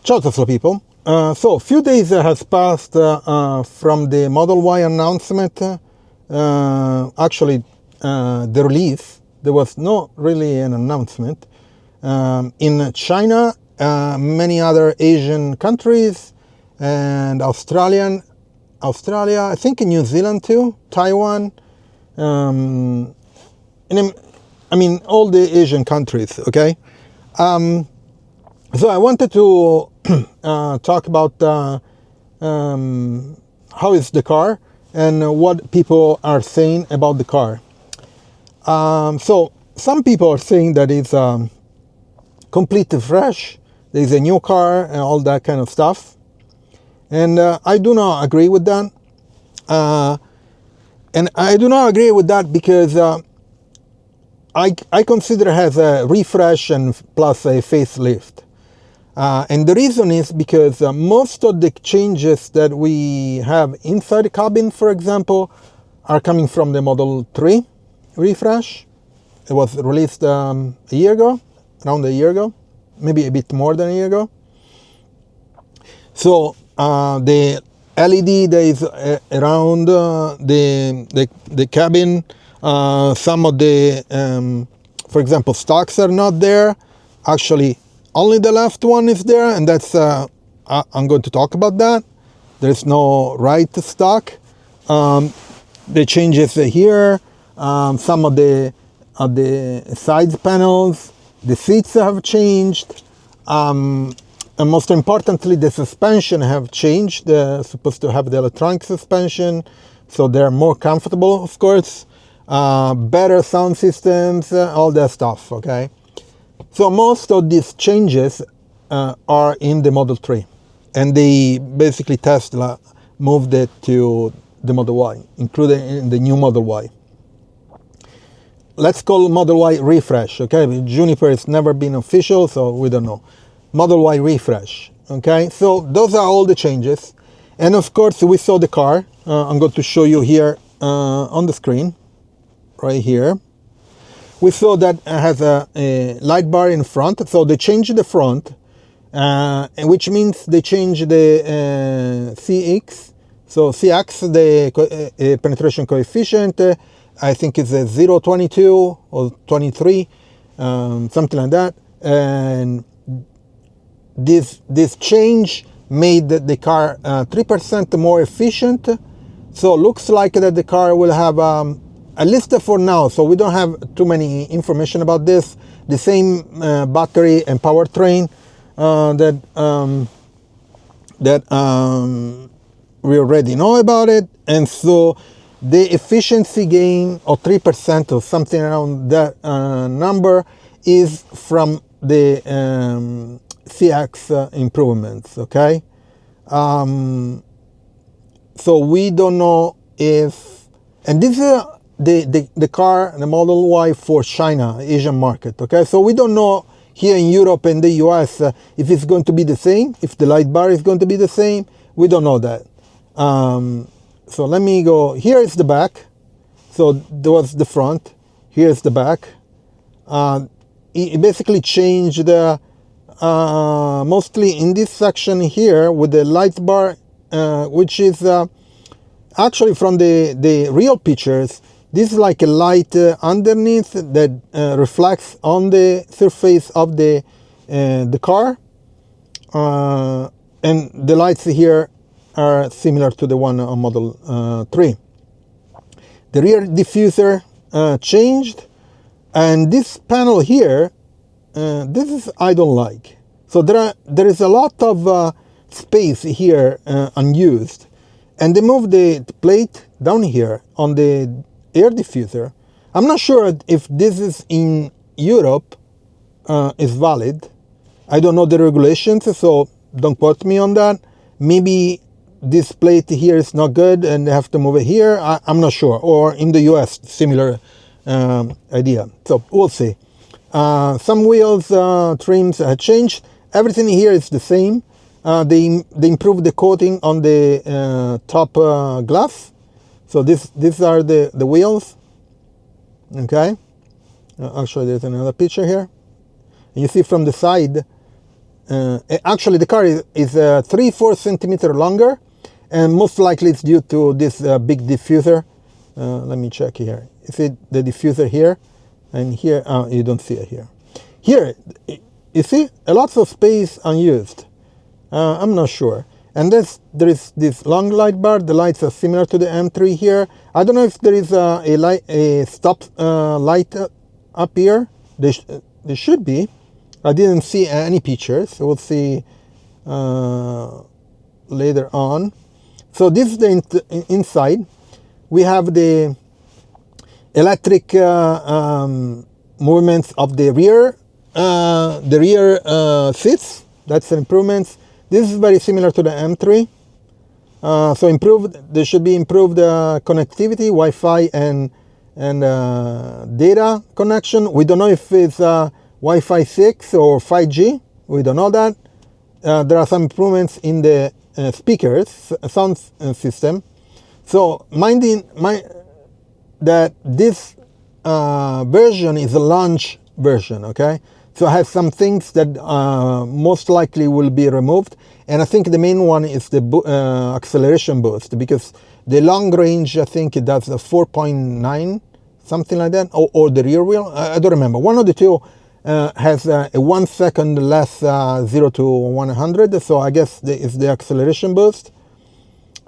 Ciao Tesla people. So a few days has passed from the Model Y announcement. Actually, the release. There was not really an announcement. In China, many other Asian countries, and Australia, I think in New Zealand too, Taiwan, and I mean all the Asian countries. Okay. So I wanted to talk about how is the car and what people are saying about the car. So some people are saying that it's completely fresh, there's a new car and all that kind of stuff. And I do not agree with that. And I do not agree with that because I consider it as a refresh and plus a facelift. And the reason is because most of the changes that we have inside the cabin, for example, are coming from the Model 3 refresh. It was released a year ago, around a year ago, maybe a bit more than a year ago. So the LED that is around the cabin, some of the, for example, stocks are not there. Actually, only the left one is there, and that's I'm going to talk about that. There's no right stock. The changes here, some of the side panels, the seats have changed, and most importantly, the suspension have changed. They're supposed to have the electronic suspension, so they're more comfortable, of course. Better sound systems, all that stuff. Okay. So most of these changes are in the Model 3, and they basically Tesla moved it to the Model Y, including in the new Model Y. Let's call Model Y refresh, okay? Juniper has never been official, so we don't know. Model Y refresh, okay? So those are all the changes. And of course, we saw the car. I'm going to show you here on the screen, right here. We saw that it has a light bar in front, so they changed the front, which means they changed the CX. So CX, the penetration coefficient, I think it's a 0.22 or 23, something like that. And this change made the car 3% more efficient. So it looks like that the car will have at least for now, so we don't have too many information about this. The same battery and powertrain that we already know about it, and so the efficiency gain of 3% or something around that number is from the CX improvements. Okay, so we don't know if, and this is the car, the Model Y for China, Asian market, okay? So we don't know here in Europe and the US if it's going to be the same, if the light bar is going to be the same. We don't know that. So let me go, here is the back. So there was the front, here's the back. It basically changed mostly in this section here with the light bar, which is actually from the real pictures. This is like a light underneath that reflects on the surface of the car, and the lights here are similar to the one on Model 3. The rear diffuser changed, and this panel here, this is I don't like. So there is a lot of space here unused, and they moved the plate down here on the air diffuser. I'm not sure if this is in Europe is valid. I don't know the regulations, so don't quote me on that. Maybe this plate here is not good and they have to move it here. I'm not sure. Or in the US, similar idea. So we'll see. Some wheels trims have changed. Everything here is the same. They improved the coating on the top glass. So these are the wheels, okay? Actually, there's another picture here. And you see from the side, actually the car is 3-4 centimeter longer, and most likely it's due to this big diffuser. Let me check here. You see the diffuser here, and here you don't see it here. Here, you see a lot of space unused. I'm not sure. And there is this long light bar. The lights are similar to the M3 here. I don't know if there is a stop light up here. There should be. I didn't see any pictures. We'll see later on. So this is the inside. We have the electric movements of the rear seats. That's an improvement. This is very similar to the M3. So improved. There should be improved connectivity, Wi-Fi and data connection. We don't know if it's Wi-Fi 6 or 5G. We don't know that. There are some improvements in the speakers, sound system. So minding that this version is a launch version, okay? So it has some things that most likely will be removed. And I think the main one is the acceleration boost, because the long range, I think it does a 4.9, something like that, or the rear wheel. I don't remember. One of the two has a 1 second less 0 to 100. So I guess it's the acceleration boost.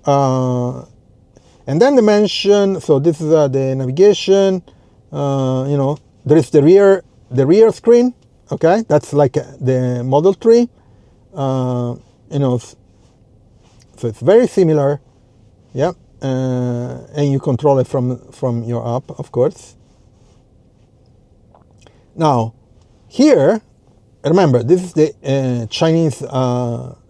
And then the mention, so this is the navigation. You know, there is the rear screen. Okay, that's like the Model 3. You know, so it's very similar. Yeah, and you control it from your app, of course. Now, here, remember, this is the Chinese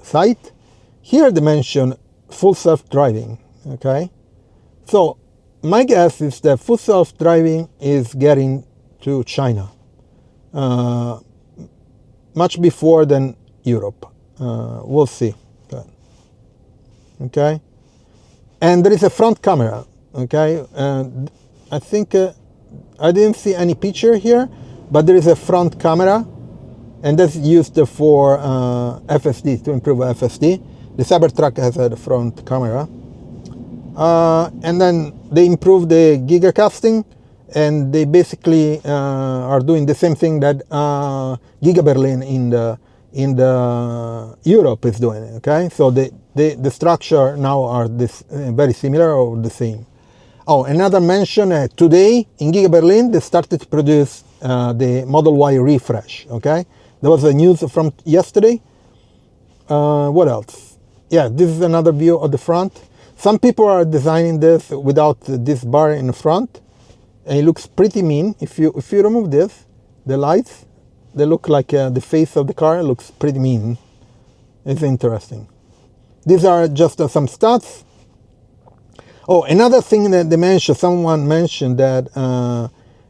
site. Here they mention full self-driving. Okay, so my guess is that full self-driving is getting to China much before than Europe. We'll see. Okay, and there is a front camera. Okay, I think I didn't see any picture here, but there is a front camera, and that's used for FSD, to improve FSD. The Cybertruck has a front camera. And then they improved the Giga casting, and they basically are doing the same thing that Giga Berlin in the Europe is doing. Okay, so the structure now are very similar or the same. Oh, another mention, today in Giga Berlin they started to produce the Model Y refresh. Okay, there was a news from yesterday. What else? Yeah, this is another view of the front. Some people are designing this without this bar in the front, and it looks pretty mean. If you remove this, the lights, they look like the face of the car. It looks pretty mean. It's interesting. These are just some stats. Oh, another thing that they mentioned, someone mentioned that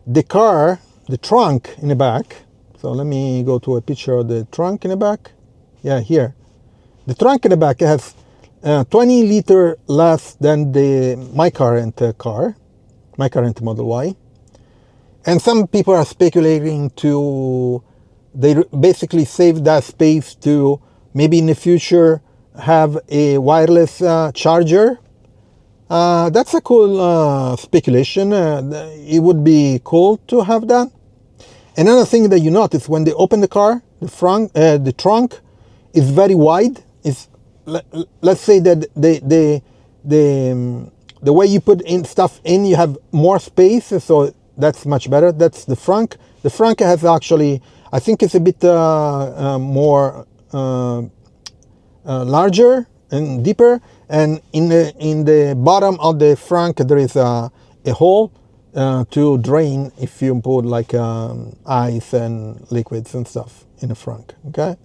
the car, the trunk in the back. So let me go to a picture of the trunk in the back. Yeah, here. The trunk in the back has 20 liter less than my current car, my current Model Y. And some people are speculating they basically save that space to maybe in the future have a wireless charger. That's a cool speculation. It would be cool to have that. Another thing that you notice when they open the car, the trunk is very wide. Let's say that the way you put in stuff in, you have more space, so that's much better. That's the Frunk. The Frunk has actually, I think it's a bit more larger and deeper, and in the bottom of the Frunk there is a hole to drain if you put like ice and liquids and stuff in the Frunk. Okay.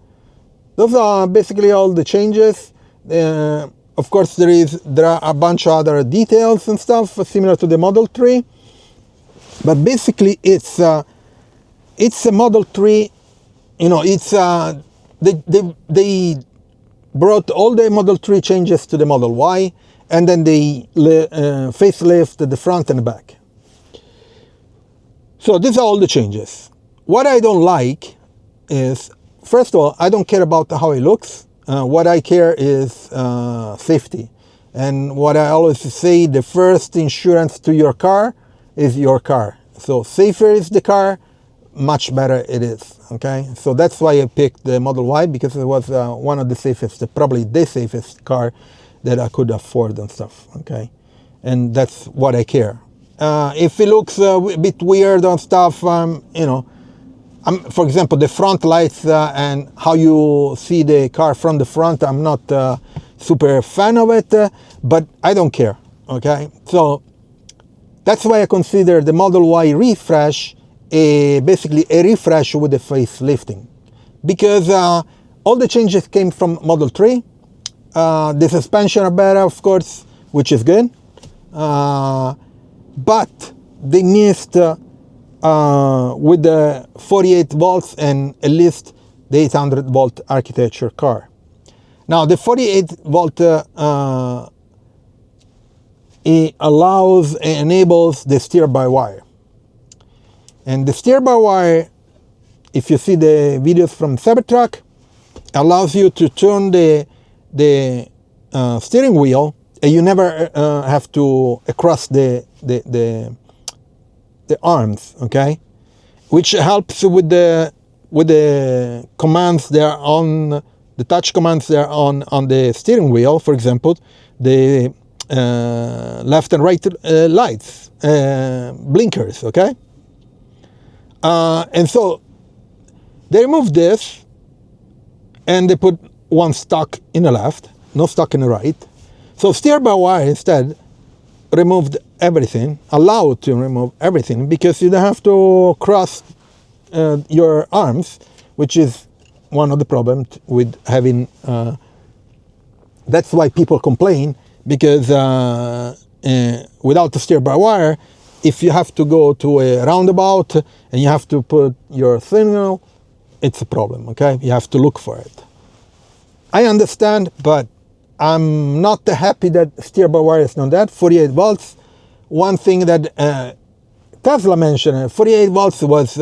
Those are basically all the changes. Of course, there are a bunch of other details and stuff similar to the Model 3. But basically, it's a Model 3. You know, it's they brought all the Model 3 changes to the Model Y, and then they facelift the front and the back. So these are all the changes. What I don't like is first of all, I don't care about how it looks. What I care is safety. And what I always say, the first insurance to your car is your car. So safer is the car, much better it is, okay? So that's why I picked the Model Y, because it was one of the safest, probably the safest car that I could afford and stuff, okay? And that's what I care. If it looks a bit weird and stuff, you know, for example, the front lights and how you see the car from the front, I'm not super fan of it, but I don't care, okay? So that's why I consider the Model Y refresh basically a refresh with a facelifting, because all the changes came from Model 3. The suspension are better, of course, which is good, but they missed with the 48 volts and at least the 800 volt architecture car. Now the 48 volt it allows and enables the steer-by-wire. And the steer-by-wire, if you see the videos from Cybertruck, allows you to turn the steering wheel, and you never have to cross the arms, okay? Which helps with the commands there on the touch commands there on the steering wheel. For example, the left and right lights, blinkers, okay? And so they removed this and they put one stock in the left, no stock in the right. So steer-by-wire instead removed everything, allowed to remove everything, because you don't have to cross your arms, which is one of the problems with having, that's why people complain, because without the steer-by-wire, if you have to go to a roundabout and you have to put your signal, it's a problem, okay? You have to look for it. I understand, but I'm not happy that steer-by-wire is not that. 48 volts. One thing that Tesla mentioned, 48 volts was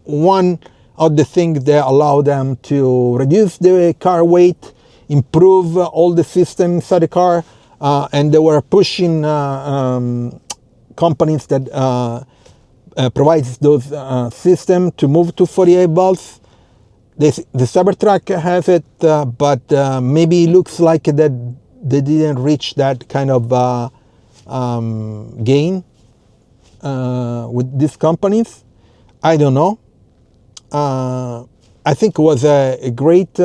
one of the things that allow them to reduce the car weight, improve all the systems inside the car, and they were pushing companies that provides those systems to move to 48 volts. The Cybertruck has it, but maybe it looks like that they didn't reach that kind of gain with these companies. I don't know. I think it was a great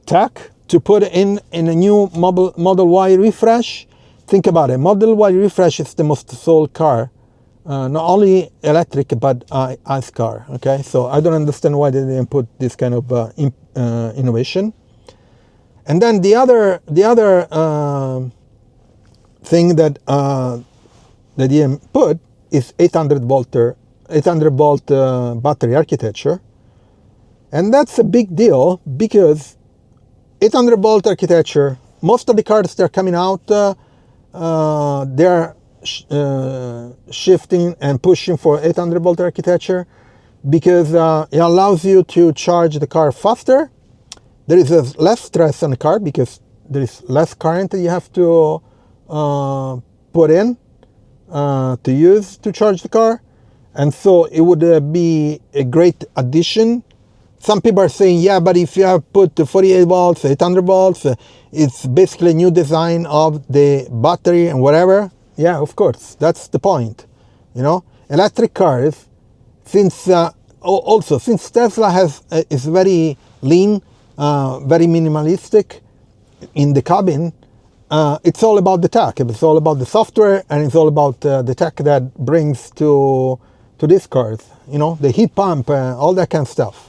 tech to put in a new Model Y refresh. Think about it. Model Y refresh is the most sold car, not only electric but ICE car. Okay, so I don't understand why they didn't put this kind of innovation. And then the other thing that they didn't put is 800 volt battery architecture, and that's a big deal because 800 volt architecture. Most of the cars that are coming out, they're shifting and pushing for 800 volt architecture because it allows you to charge the car faster. There is less stress on the car because there is less current that you have to put in to use to charge the car, and so it would be a great addition. Some people are saying, yeah, but if you have put the 48 volts, 800 volts, it's basically a new design of the battery and whatever. Yeah, of course, that's the point. You know, electric cars, since also since Tesla is very lean, very minimalistic in the cabin, it's all about the tech. It's all about the software, and it's all about the tech that brings to these cars. You know, the heat pump, all that kind of stuff.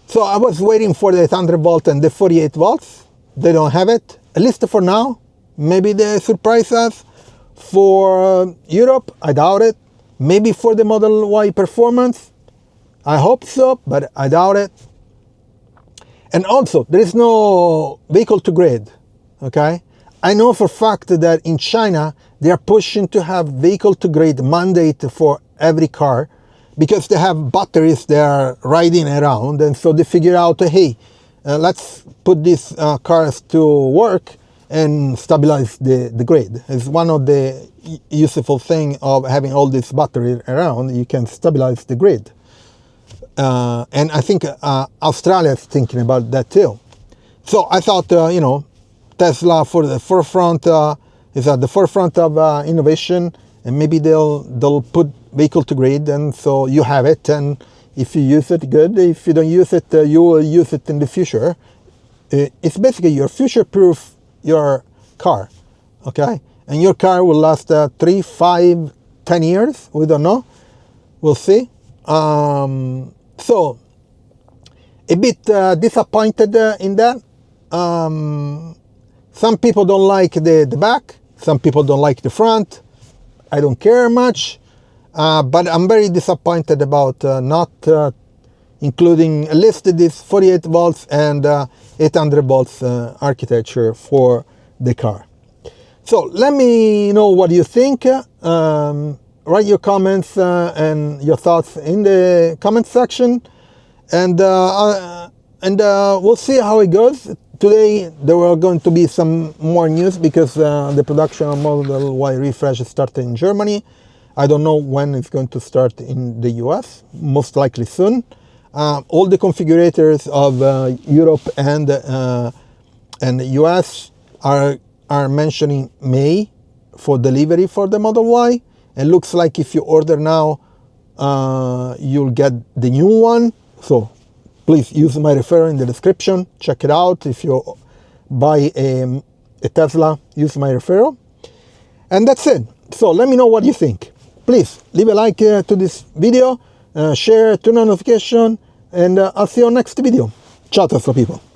So I was waiting for the 800 volt and the 48 volts. They don't have it, at least for now. Maybe they surprise us. For Europe, I doubt it. Maybe for the Model Y performance, I hope so, but I doubt it. And also, there is no vehicle to grid, okay? I know for a fact that in China, they are pushing to have vehicle to grid mandate for every car, because they have batteries they are riding around, and so they figure out, hey, let's put these cars to work and stabilize the grid. It's one of the useful thing of having all this battery around. You can stabilize the grid. And I think Australia is thinking about that too. So I thought, you know, Tesla for the forefront is at the forefront of innovation, and maybe they'll put vehicle to grid, and so you have it. And if you use it, good. If you don't use it, you will use it in the future. It's basically your future-proof your car, okay? And your car will last 3, 5, 10 years. We don't know. We'll see. So a bit disappointed in that. Some people don't like the back. Some people don't like the front. I don't care much. But I'm very disappointed about not including listed this 48 volts and 800 volts architecture for the car. So let me know what you think. Write your comments and your thoughts in the comment section, and we'll see how it goes. Today there were going to be some more news because the production of Model Y refresh started in Germany. I don't know when it's going to start in the US, most likely soon. All the configurators of Europe and the US are mentioning May for delivery for the Model Y. It looks like if you order now, you'll get the new one. So please use my referral in the description. Check it out. If you buy a Tesla, use my referral. And that's it. So let me know what you think. Please leave a like to this video, share, turn on notification, and I'll see you on next video. Ciao Tesla people.